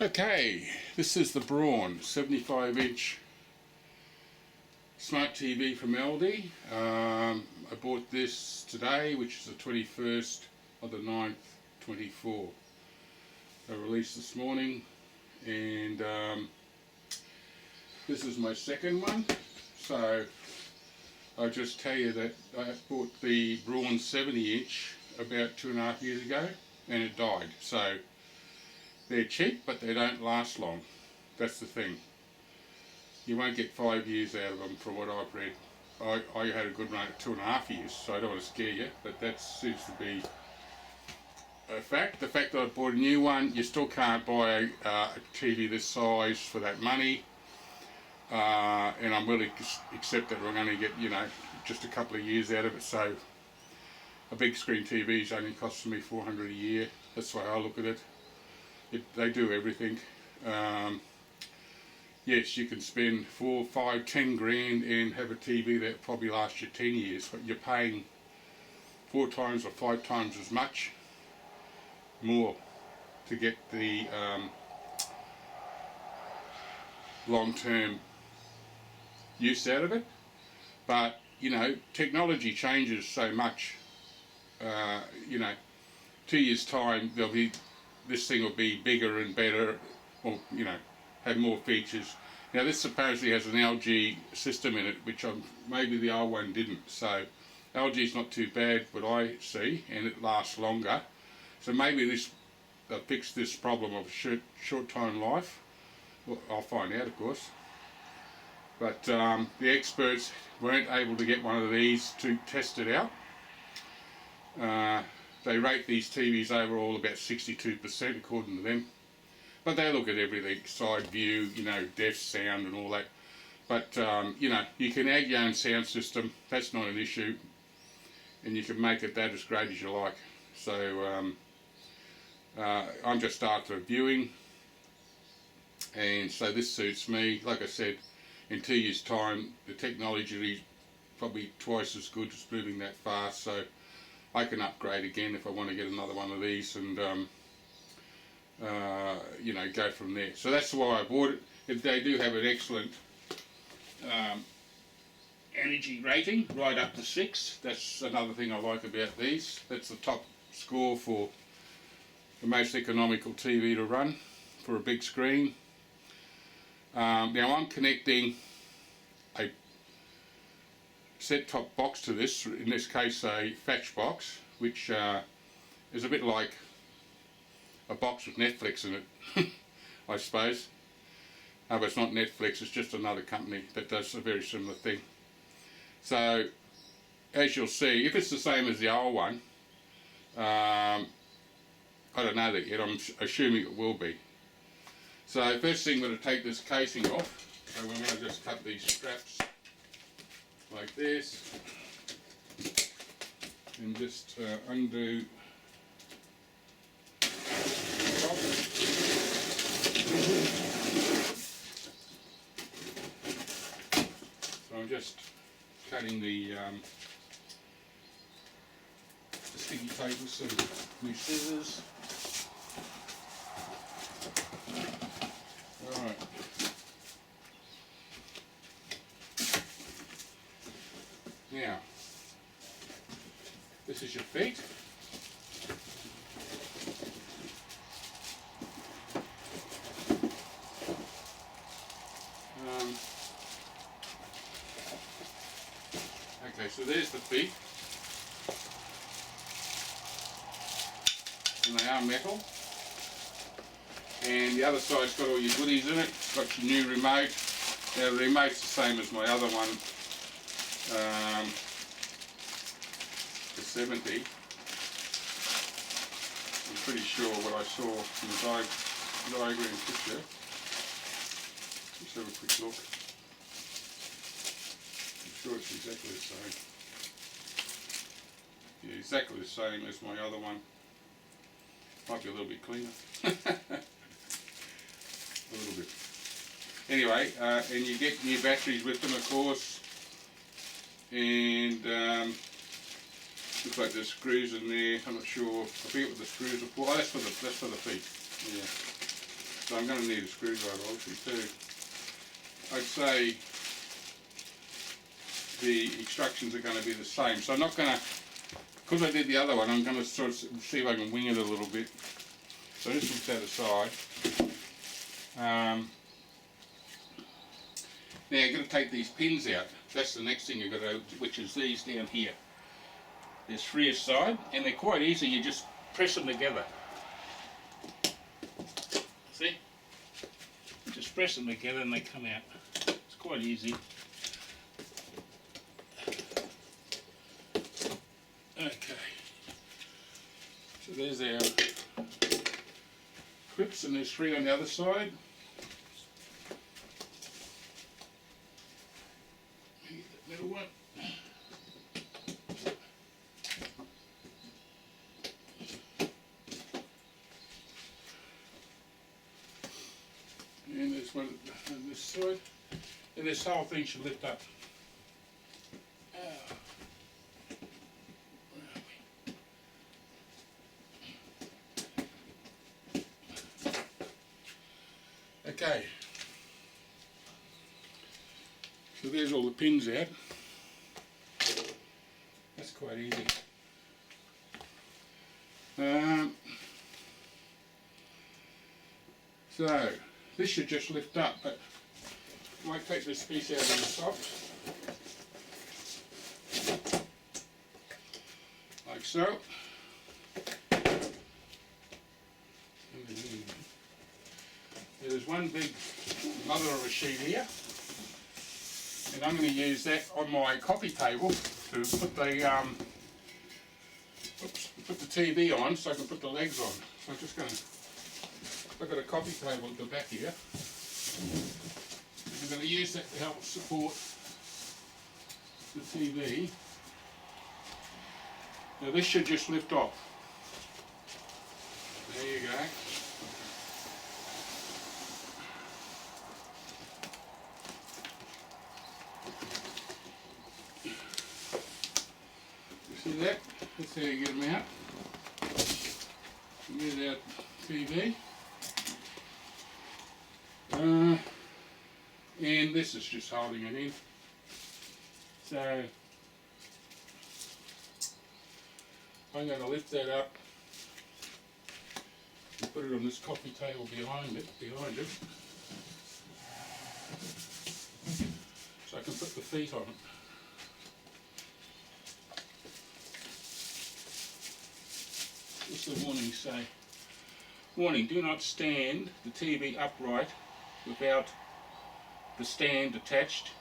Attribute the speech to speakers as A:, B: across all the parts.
A: Okay, this is the Bauhn 75-inch smart TV from Aldi. I bought this today, which is the 21st of the 9th, 24. I released this morning, and this is my second one. So I'll just tell you that I bought the Bauhn 70-inch about 2.5 years ago, and it died. So they're cheap, but they don't last long. That's the thing. You won't get 5 years out of them from what I've read. I had a good run at 2.5 years, so I don't want to scare you, but that seems to be a fact. The fact that I bought a new one, you still can't buy a TV this size for that money. And I'm willing to accept that we're going to get, just a couple of years out of it. So a big screen TV is only costing me $400 a year. That's the way I look at it. They do everything. Yes, you can spend 4, 5, 10 grand and have a TV that probably lasts you 10 years, but you're paying 4 times or 5 times as much more to get the long-term use out of it. But technology changes so much. 2 years time this thing will be bigger and better, or have more features. Now this supposedly has an Aldi system in it, which maybe the old one didn't. So Aldi's not too bad, what I see, and it lasts longer. So maybe this fix this problem of short time life. Well, I'll find out, of course. But the experts weren't able to get one of these to test it out. They rate these TVs overall about 62% according to them. But they look at everything, side view, depth, sound and all that. But, you can add your own sound system, that's not an issue. And you can make it that as great as you like. So, I'm just after viewing. And so this suits me. Like I said, in 2 years' time, the technology is probably twice as good, it's moving that fast. So I can upgrade again if I want to get another one of these and go from there. So that's why I bought it. They do have an excellent energy rating, right up to 6. That's another thing I like about these. That's the top score for the most economical TV to run for a big screen. Now I'm connecting a set-top box to this, in this case a fetch box, which is a bit like a box with Netflix in it, I suppose. But it's not Netflix, it's just another company that does a very similar thing. So, as you'll see, if it's the same as the old one, I don't know that yet, I'm assuming it will be. So first thing, I'm going to take this casing off. So we're going to just cut these straps like this and just undo the top. So I'm just cutting the sticky tape with some new scissors. Alright. Now, this is your feet. Okay, so there's the feet. And they are metal. And the other side's got all your goodies in it. It's got your new remote. Now the remote's the same as my other one, the 70. I'm pretty sure what I saw in the diagram picture. Let's have a quick look. I'm sure it's exactly the same. Yeah, exactly the same as my other one. Might be a little bit cleaner. A little bit. Anyway, and you get new batteries with them, of course, and looks like there's screws in there. I'm not sure. I forget what the screws are for. Oh, that's for the feet. Yeah. So I'm going to need a screwdriver obviously too. I'd say the instructions are going to be the same. So I'm not going to, because I did the other one, I'm going to sort of see if I can wing it a little bit. So this one's out aside. Now you're going to take these pins out. That's the next thing you've got to do, which is these down here. There's 3 aside, and they're quite easy. You just press them together. See? Just press them together and they come out. It's quite easy. Okay. So there's our clips, and there's 3 on the other side. Get that middle one. And there's one on this side. And this whole thing should lift up. Okay, so there's all the pins out. That's quite easy. So this should just lift up, but I might take this piece out of the socks, like so. There's one big mother of a sheet here, and I'm going to use that on my coffee table to put the TV on, so I can put the legs on. So I'm just going to look at a coffee table at the back here. I'm going to use that to help support the TV. Now this should just lift off. There you go. See that? That's how you get them out. Get out TV. And this is just holding it in. So I'm going to lift that up and put it on this coffee table behind it. So I can put the feet on it. What's the warning say? Warning, do not stand the TV upright without the stand attached.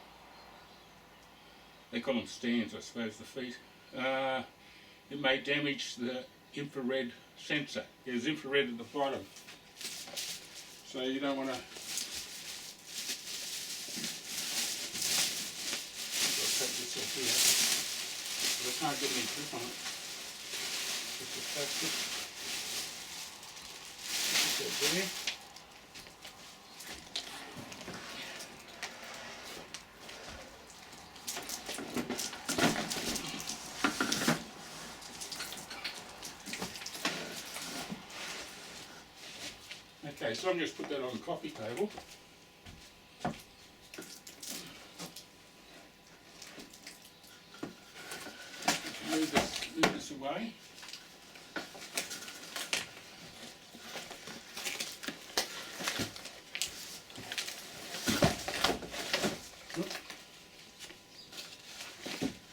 A: They call them stands, I suppose, the feet. It may damage the infrared sensor. There's infrared at the bottom. So you don't want to... I'll take this off here. But I can't get any grip on it. Just attach it. Put that there. Okay, so I'm just put that on the coffee table. Move this away.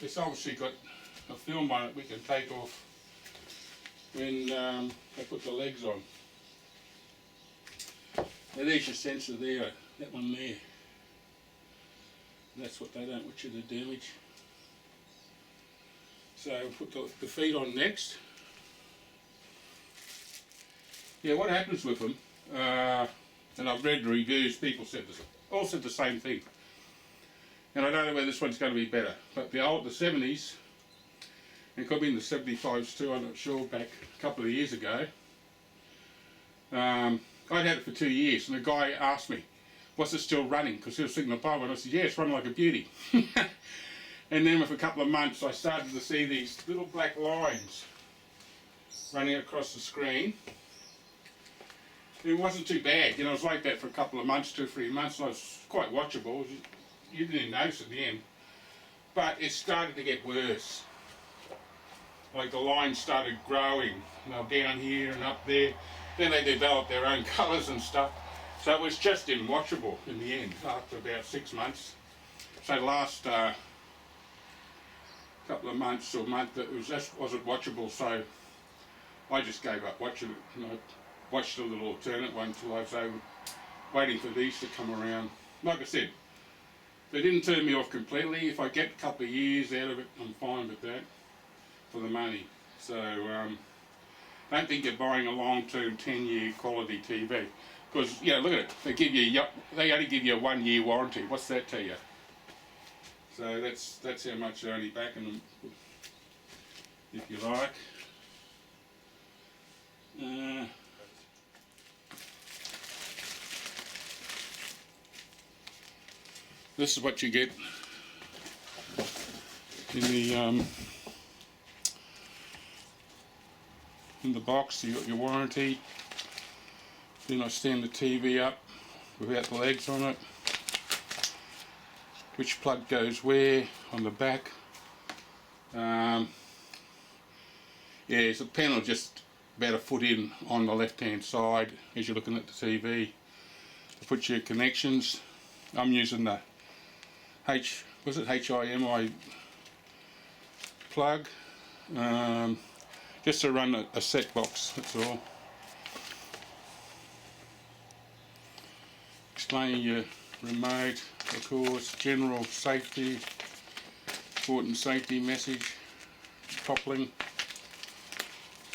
A: It's obviously got a film on it we can take off when I put the legs on. Now there's your sensor there, that one there. That's what they don't want you to damage. So we'll put the feet on next. Yeah, what happens with them, and I've read the reviews, people all said the same thing. And I don't know whether this one's going to be better, but the 70s, and it could be in the 75s too, I'm not sure, back a couple of years ago, I'd had it for 2 years, and the guy asked me, was it still running? Because he was thinking of Bauhn, and I said, yeah, it's running like a beauty. And then with a couple of months, I started to see these little black lines running across the screen. it wasn't too bad. You know, it was like that for a couple of months, 2 or 3 months, and I was quite watchable. You didn't even notice at the end. But it started to get worse. Like the lines started growing, you know, down here and up there. Then they developed their own colours and stuff. So it was just unwatchable in the end after about 6 months. So the last couple of months or month, it was just wasn't watchable. So I just gave up watching it. You know, watched a little alternate one until I was waiting for these to come around. Like I said, they didn't turn me off completely. If I get a couple of years out of it, I'm fine with that for the money. So don't think you're buying a long-term 10-year quality TV. Because, you know, look at it, they only give you a 1-year warranty. What's that tell you? So that's how much they're only backing them, if you like. This is what you get in the box. You got your warranty. Do not stand the TV up without the legs on it. Which plug goes where on the back. Yeah, it's a panel just about a foot in on the left hand side as you're looking at the TV. To put your connections, I'm using the HIMI plug, just to run a set box, that's all. Explaining your remote, of course, general safety, important safety message, toppling.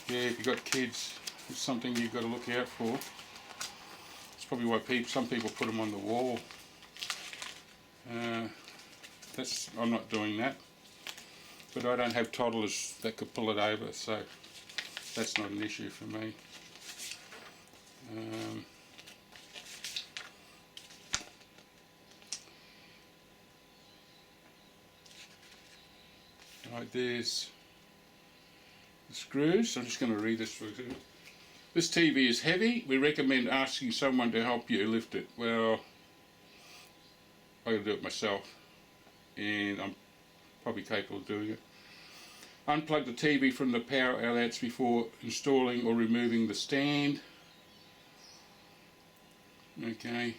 A: Yeah, if you've got kids, it's something you've got to look out for. It's probably why some people put them on the wall. I'm not doing that, but I don't have toddlers that could pull it over, so that's not an issue for me. Right, there's the screws. I'm just going to read this for you. This TV is heavy. We recommend asking someone to help you lift it. Well, I got to do it myself, and I'm probably capable of doing it. Unplug the TV from the power outlets before installing or removing the stand. Okay.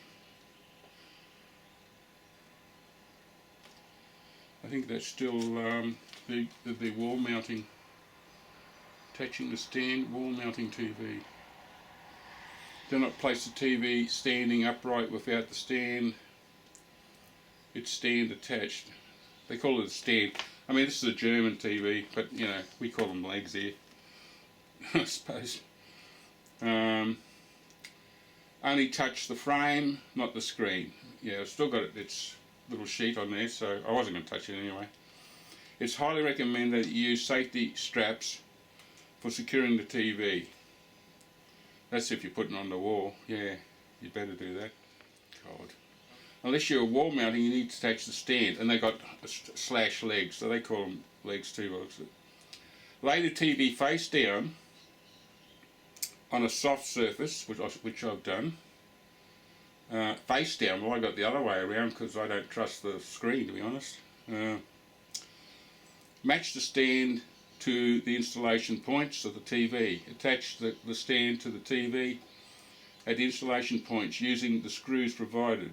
A: I think that's still the wall mounting. Attaching the stand, wall mounting TV. Do not place the TV standing upright without the stand. It's stand attached. They call it a stand. I mean, this is a German TV, but you know, we call them legs here, I suppose. Only touch the frame, not the screen. Yeah, I've still got its little sheet on there, so I wasn't going to touch it anyway. It's highly recommended that you use safety straps for securing the TV. That's if you're putting it on the wall. Yeah, you better do that. God. Unless you're wall mounting, you need to attach the stand, and they got slash legs, so they call them legs too. Lay the TV face down on a soft surface, which I've done. Face down, well, I got the other way around because I don't trust the screen, to be honest. Match the stand to the installation points of the TV. Attach the stand to the TV at the installation points using the screws provided.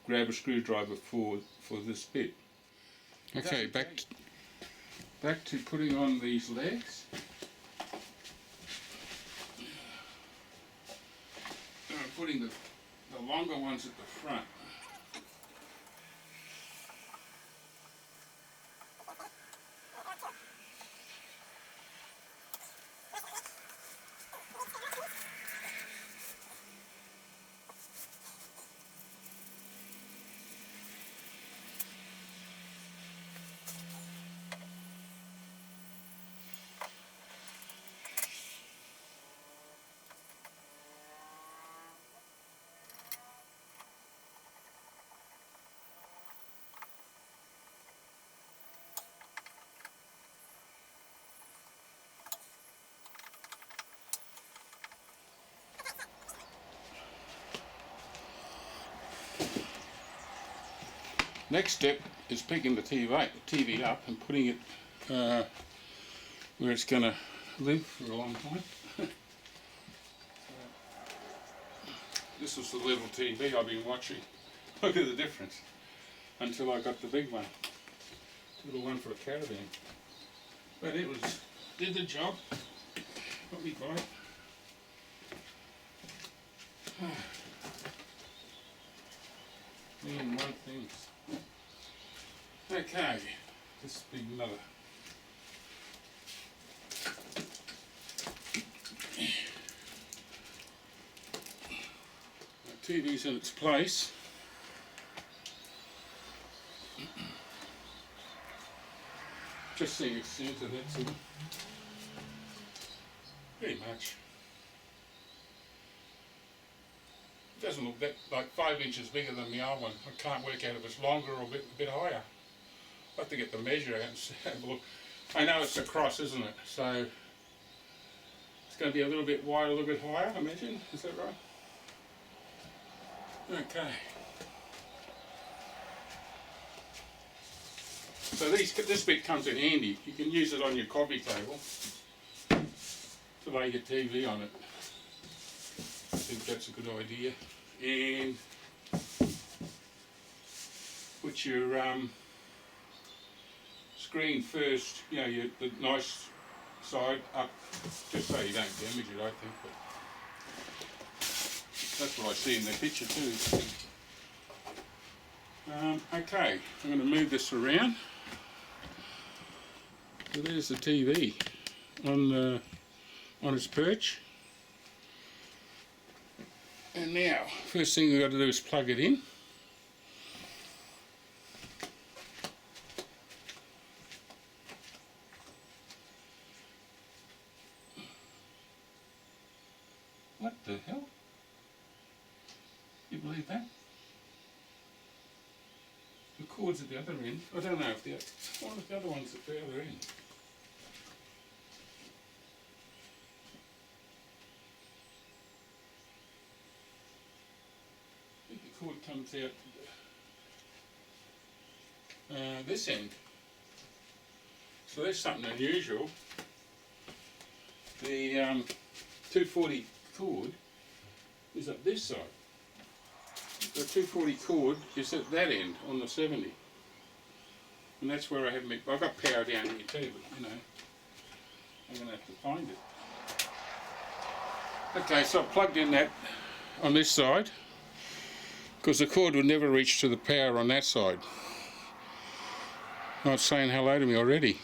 A: Grab a screwdriver for this bit. Okay, back to putting on these legs. I'm putting the longer ones at the front. Next step is picking the TV up and putting it where it's going to live for a long time. This was the little TV I've been watching. Look at the difference. Until I got the big one. Little one for a caravan. But it did the job. Got me by. Me and one things. Okay, this will be another. The TV's in its place. Just seeing its centre, that's all. Pretty much. It doesn't look that like 5 inches bigger than the other one. I can't work out if it's longer or a bit higher. I'll have to get the measure out and have a look. I know it's across, isn't it? So it's going to be a little bit wider, a little bit higher, I imagine. Is that right? Okay. So this bit comes in handy. You can use it on your coffee table to lay your TV on it. I think that's a good idea. And put your screen first, you know, the nice side up, just so you don't damage it, I think. But that's what I see in the picture too. Okay, I'm going to move this around. So there's the TV on its perch. And now, first thing we've got to do is plug it in. What the hell? You believe that? The cord's at the other end. I don't know if one of the other one's at the other end. I think the cord comes out this end. So there's something unusual. The 240 cord is at this side. The 240 cord is at that end on the 70, and that's where I have I've got power down here too, but you know, I'm going to have to find it. Okay, so I've plugged in that on this side because the cord would never reach to the power on that side. Oh, it's saying hello to me already.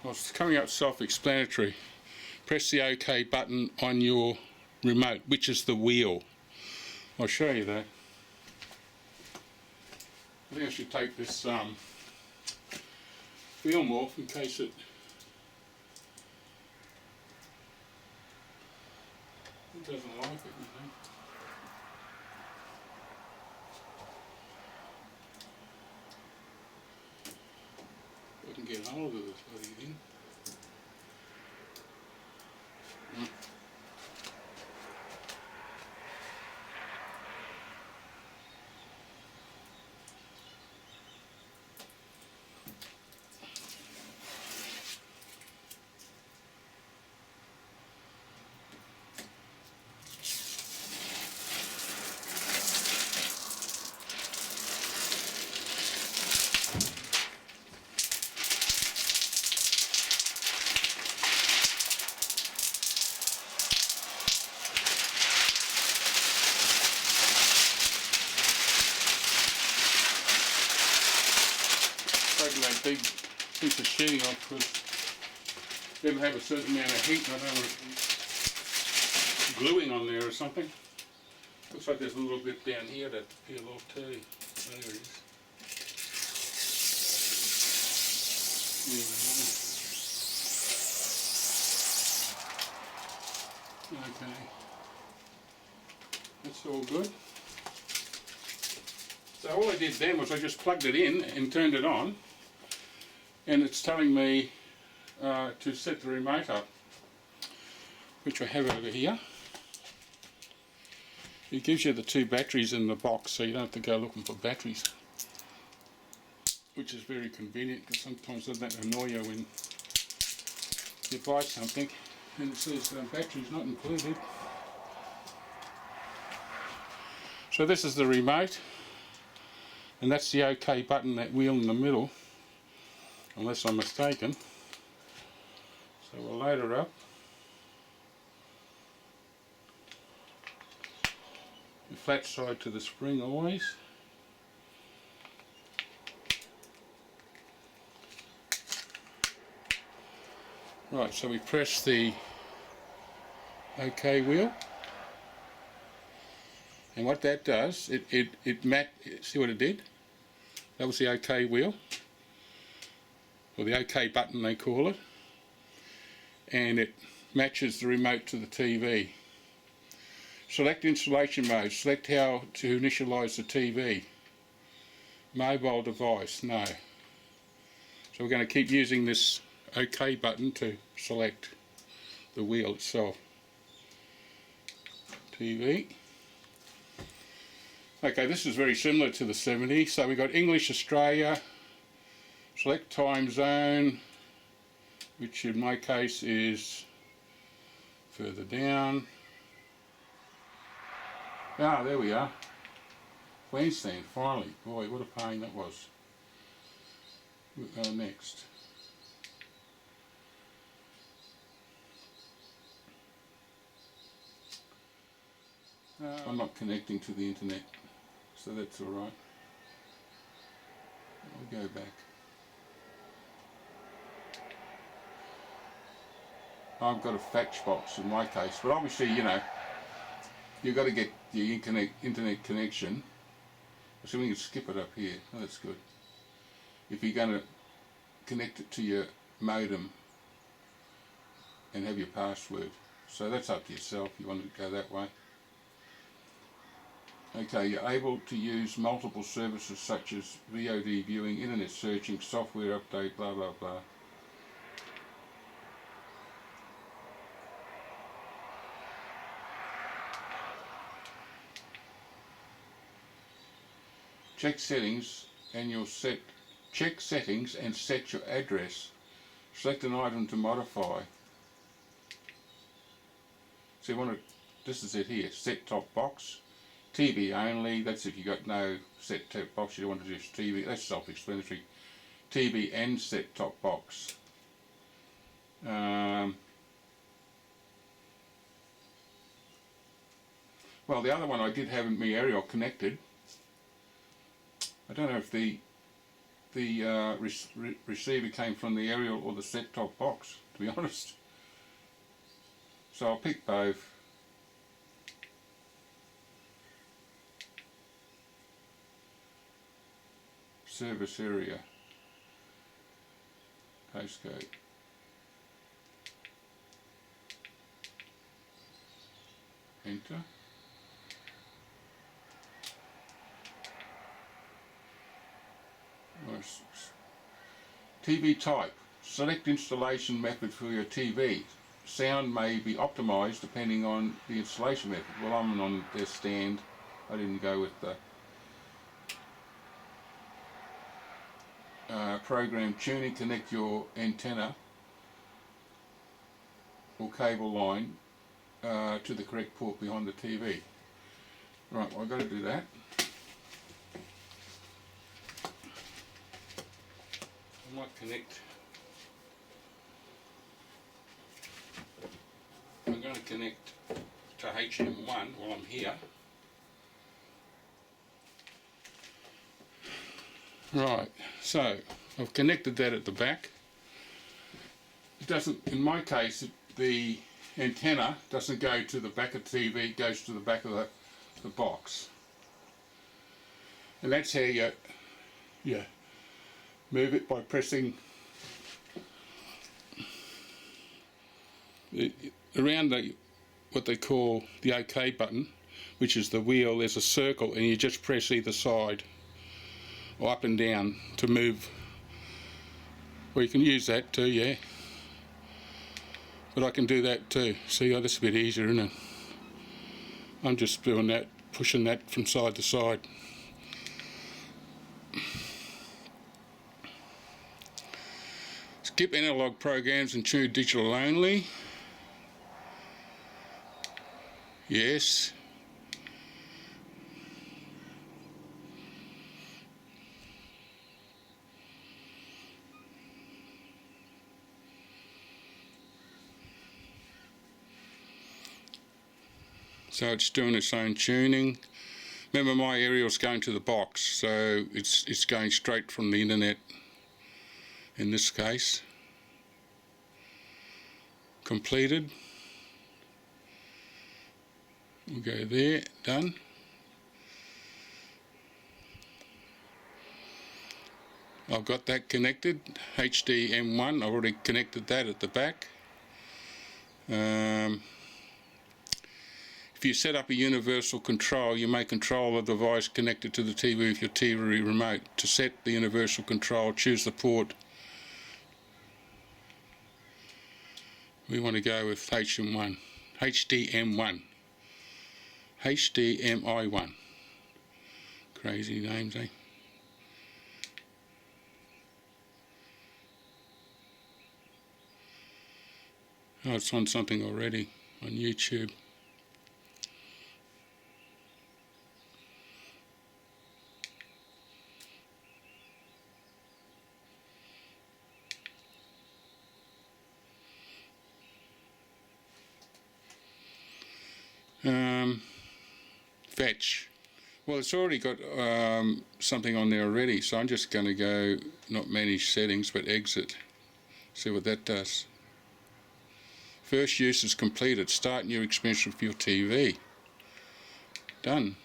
A: Well, it's coming up self-explanatory. Press the OK button on your remote, which is the wheel. I'll show you that. I think I should take this film off in case it doesn't like it, you know. I can get hold of this bloody thing. Taking that big piece of sheeting off because it'll have a certain amount of heat and I don't want it gluing on there or something. Looks like there's a little bit down here that peel off too. There it is. Okay. That's all good. So all I did then was I just plugged it in and turned it on, and it's telling me to set the remote up, which I have over here. It gives you the 2 batteries in the box, so you don't have to go looking for batteries, which is very convenient, because sometimes doesn't that annoy you when you buy something and it says batteries not included. So this is the remote, and that's the OK button, that wheel in the middle, unless I'm mistaken. So we'll load her up. The flat side to the spring always. Right, so we press the OK wheel, and what that does, see what it did? That was the OK wheel, or the OK button they call it, and it matches the remote to the TV. Select installation mode, select how to initialise the TV. Mobile device, no. So we're going to keep using this OK button to select the wheel itself. TV. Okay, this is very similar to the 70. So we've got English Australia, select time zone, which in my case is further down. Ah, there we are. Queensland, finally. Boy, what a pain that was. We'll go next. I'm not connecting to the internet, so that's alright. I'll go back. I've got a fax box in my case, but obviously, you know, you've got to get your internet connection. So we can skip it up here. Oh, that's good. If you're going to connect it to your modem and have your password. So that's up to yourself if you want to go that way. Okay, you're able to use multiple services such as VOD viewing, internet searching, software update, blah blah blah. Check settings and check settings and set your address. Select an item to modify. So you want to, this is it here, set top box. TV only, that's if you got no set top box, you don't want to do TV, that's self-explanatory. TV and set top box. Well, the other one I did have in my aerial connected. I don't know if the receiver came from the aerial or the set top box, to be honest. So I'll pick both. Service area, postcode. Enter. TV type. Select installation method for your TV. Sound may be optimized depending on the installation method. Well, I'm on their stand. I didn't go with the program tuning. Connect your antenna or cable line to the correct port behind the TV. Right, well, I've got to do that. I might connect. I'm going to connect to HM1 while I'm here. Right, so I've connected that at the back. It doesn't, in my case, the antenna doesn't go to the back of the TV, it goes to the back of the box. And that's how you move it, by pressing around what they call the OK button, which is the wheel. There's a circle and you just press either side or up and down to move. Well, you can use that too, yeah. But I can do that too. See, oh, that's a bit easier, isn't it? I'm just doing that, pushing that from side to side. Skip analog programs and tune digital only. Yes. So it's doing its own tuning. Remember, my aerial's going to the box, so it's going straight from the internet in this case. Completed. We'll go there, done. I've got that connected, HDM1, I've already connected that at the back. If you set up a universal control, you may control the device connected to the TV with your TV remote. To set the universal control, choose the port. We want to go with HDM1. HDMI1. Crazy names, eh? Oh, it's on something already, on YouTube. Fetch. Well, it's already got something on there already, so I'm just going to go, not manage settings, but exit. See what that does. First use is completed. Start new experience with your TV. Done.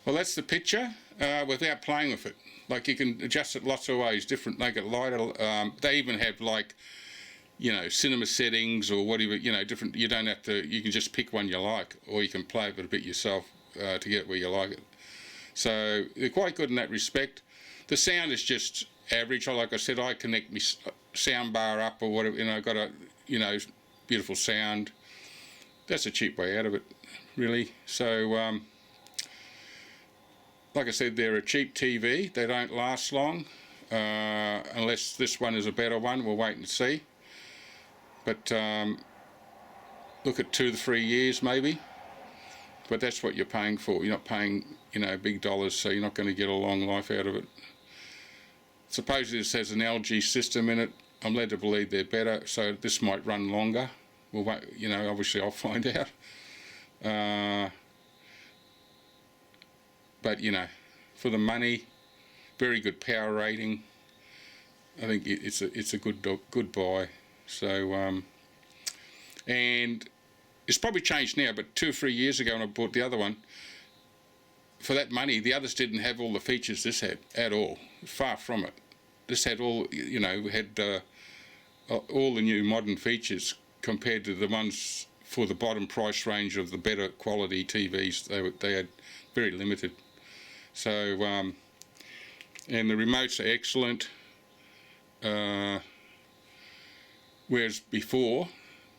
A: Well, that's the picture without playing with it. Like, you can adjust it lots of ways, different, make it lighter. They even have, like, you know, cinema settings or whatever, you know, different. You don't have to, you can just pick one you like, or you can play with it a bit yourself to get where you like it. So they're quite good in that respect. The sound is just average. Like I said, I connect my sound bar up or whatever, you know, got a, you know, beautiful sound. That's a cheap way out of it, really. So like I said, they're a cheap TV. They don't last long unless this one is a better one. We'll wait and see. But look at 2 to 3 years maybe. But that's what you're paying for. You're not paying, you know, big dollars, so you're not going to get a long life out of it. Supposedly this has an LG system in it. I'm led to believe they're better, so this might run longer. We'll wait, you know, obviously I'll find out. But you know, for the money, very good power rating. I think it's a good buy. So and it's probably changed now, but 2 or 3 years ago when I bought the other one, for that money, the others didn't have all the features this had at all. Far from it. This had all, you know, had all the new modern features compared to the ones for the bottom price range of the better quality TVs. They had very limited. So and the remotes are excellent. Whereas before,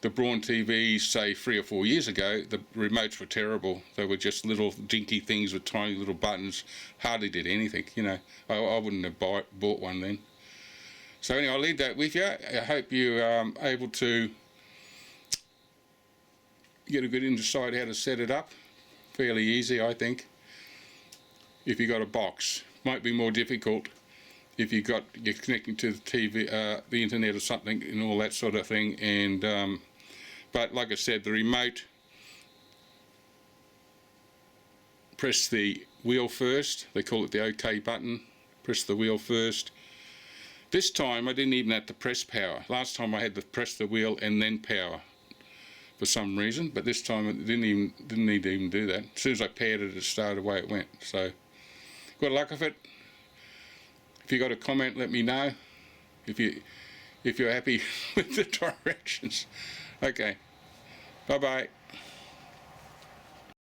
A: the Bauhn TVs, say 3 or 4 years ago, the remotes were terrible. They were just little dinky things with tiny little buttons, hardly did anything, you know. I wouldn't have bought one then. So anyway, I'll leave that with you. I hope you're able to get a good insight how to set it up. Fairly easy, I think, if you got a box. Might be more difficult if you're connecting to the TV, the internet or something, and all that sort of thing. And but like I said, the remote, press the wheel first. They call it the OK button. Press the wheel first. This time I didn't even have to press power. Last time I had to press the wheel and then power for some reason, but this time it didn't need to even do that. As soon as I paired it, it started away it went. So good luck with it. If you got a comment, let me know. If you're happy with the directions. Okay. Bye bye.